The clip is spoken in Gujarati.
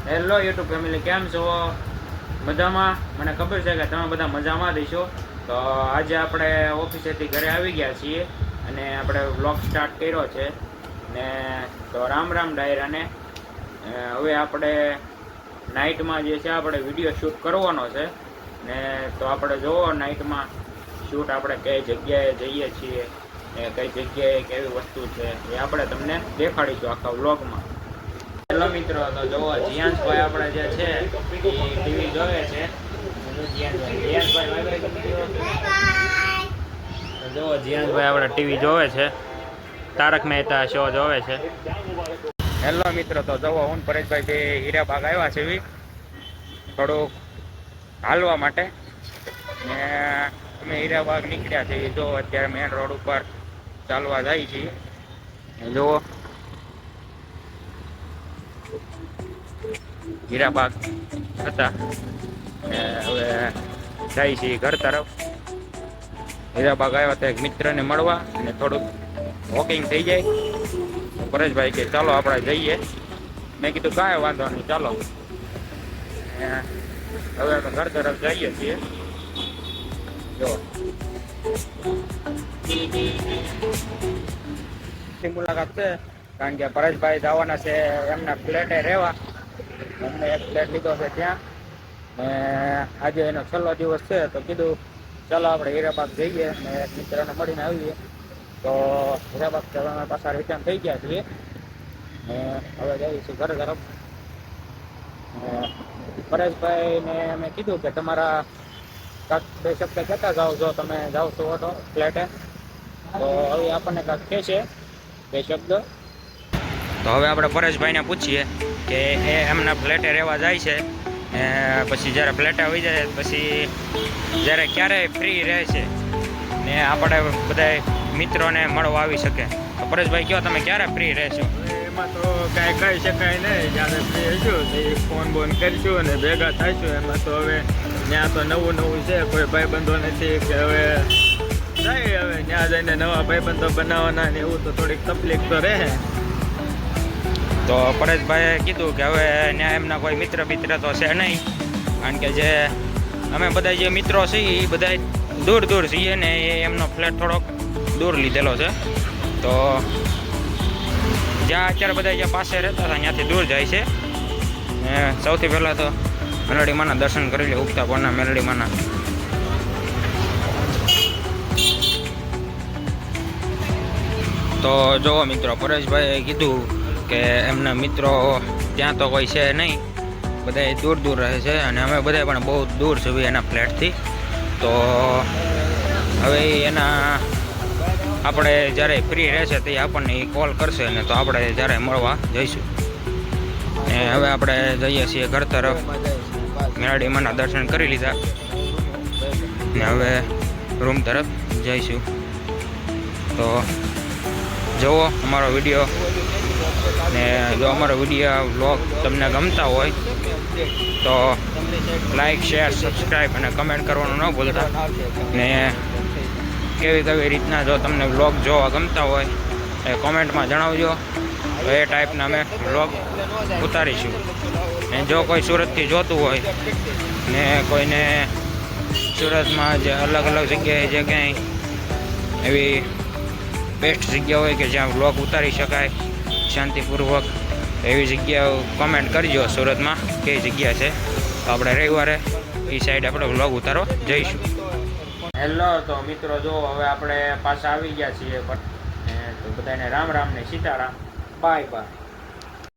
હેલો યુટ્યુબ ફેમિલી, કેમ છો? મજામાં? મને ખબર છે કે તમે બધા મજામાં રહીશો. તો આજે આપણે ઓફિસેથી ઘરે આવી ગયા છીએ અને આપણે વ્લોગ સ્ટાર્ટ કર્યો છે ને. તો રામ રામ ડાયરાને. હવે આપણે નાઇટમાં જે છે આપણે વિડીયો શૂટ કરવાનો છે ને. તો આપણે જોવો નાઇટમાં શૂટ આપણે કઈ જગ્યાએ જઈએ છીએ ને કઈ જગ્યાએ કેવી વસ્તુ છે એ આપણે તમને દેખાડીશું આખા વ્લોગમાં. હેલો મિત્રો, તો જોવો જીયાંશભાઈ આપણે જે છે એ ટીવી જોવે છે. જોવો જીયાંશભાઈ આપણે ટીવી જોવે છે, તારક મહેતા શો જોવે છે. હેલો મિત્રો, તો જોવો હું પરેશભાઈ બે હીરાબાગ આવ્યા છે એવી થોડુંક હાલવા માટે ને. અમે હીરાબાગ નીકળ્યા છીએ. જો અત્યારે મેન રોડ ઉપર ચાલવા જાય છીએ. જુઓ હીરાબાગ હતા હવે જાય છે ઘર તરફ. હીરાબાગ આવ્યા તો એક મિત્રને મળવા અને થોડુંક વોકિંગ થઈ જાય. પરેશભાઈ કે ચાલો આપણે જઈએ. મેં કીધું કાંઈ વાંધો નહીં, ચાલો. હવે અમે ઘર તરફ જઈએ છીએ. જો મુલાકાત છે કારણ કે પરેશભાઈ જવાના છે એમના ફ્લેટે રહેવા. અમને એક ફ્લેટ લીધો છે ત્યાં ને. આજે એનો છેલ્લો દિવસ છે તો કીધું ચાલો આપણે હીરાબાગ જઈએ ને એક મિત્રને મળીને આવીએ. તો હીરાબાગ અમે પાછા રિટર્ન થઈ ગયા છીએ ને હવે જઈએ છીએ ઘર તરફ. પરેશભાઈને મેં કીધું કે તમારા કાંક બે શબ્દ કહેતા જાઓ જો તમે જાઓ છો ઓટો ફ્લેટે. તો હવે આપણને કાંક કહે છે બે શબ્દ. તો હવે આપણે પરેશભાઈને પૂછીએ કે એ એમના ફ્લેટે રહેવા જાય છે પછી જ્યારે ફ્લેટે આવી જાય પછી જ્યારે ક્યારેય ફ્રી રહે છે ને આપણે બધા મિત્રોને મળવા આવી શકે. તો પરેશભાઈ કહો તમે ક્યારે ફ્રી રહેશો? એમાં તો કાંઈ કહી શકાય નહીં. જ્યારે ફ્રી હશું તો ફોન બોન કરીશું અને ભેગા થઈશું. એમાં તો હવે ત્યાં તો નવું નવું છે, કોઈ ભાઈબંધો નથી કે હવે જાય. હવે ત્યાં જઈને નવા ભાઈબંધો બનાવવાના ને એવું તો થોડીક તકલીફ તો રહે. તો પરેશભાઈએ કીધું કે હવે ત્યાં એમના કોઈ મિત્ર તો છે નહીં કારણ કે જે અમે બધા જે મિત્રો છીએ એ બધા દૂર દૂર છીએ ને. એ એમનો ફ્લેટ થોડોક દૂર લીધેલો છે તો જ્યાં અત્યારે બધા જ્યાં પાસે રહેતા હતા ત્યાંથી દૂર જાય છે. સૌથી પહેલાં તો મેલડી માના દર્શન કરી લે, ઉગતા પરના મેલડી માના. તો જુઓ મિત્રો, પરેશભાઈએ કીધું કે એમના મિત્રો ત્યાં તો કોઈ છે નહીં, બધા દૂર દૂર રહે છે અને અમે બધા પણ બહુ દૂર છીએ એના ફ્લેટથી. તો હવે એના આપણે જ્યારે ફ્રી રહેશે તે આપણને કોલ કરશે ને તો આપણે જ્યારે મળવા જઈશું. ને હવે આપણે જઈએ છીએ ઘર તરફ. મેલડી માના દર્શન કરી લીધા ને હવે રૂમ તરફ જઈશું. તો જુઓ અમારો વિડીયો ને જો અમારો વિડીયો વ્લોગ તમને ગમતા હોય તો લાઈક, શેર, સબસ્ક્રાઈબ અને કમેન્ટ કરવાનું ન ભૂલતા. ને કેવી રીતના જો તમને વ્લોગ જોવા ગમતા હોય એ કોમેન્ટમાં જણાવજો. તો એ ટાઈપના અમે વ્લોગ ઉતારીશું. ને જો કોઈ સુરતથી જોતું હોય ને કોઈને સુરતમાં જે અલગ અલગ જગ્યાએ જે ક્યાંય એવી બેસ્ટ જગ્યા હોય કે જ્યાં વ્લોગ ઉતારી શકાય શાંતિપૂર્વક, એવી જગ્યાઓ કોમેન્ટ કરજો. સુરતમાં કઈ જગ્યા છે તો આપણે રવિવારે એ સાઈડ આપણે વ્લોગ ઉતારવા જઈશું. હેલો, તો મિત્રો જો હવે આપણે પાછા આવી ગયા છીએ. તો બધાને રામ રામ ને સીતારામ. Bye bye.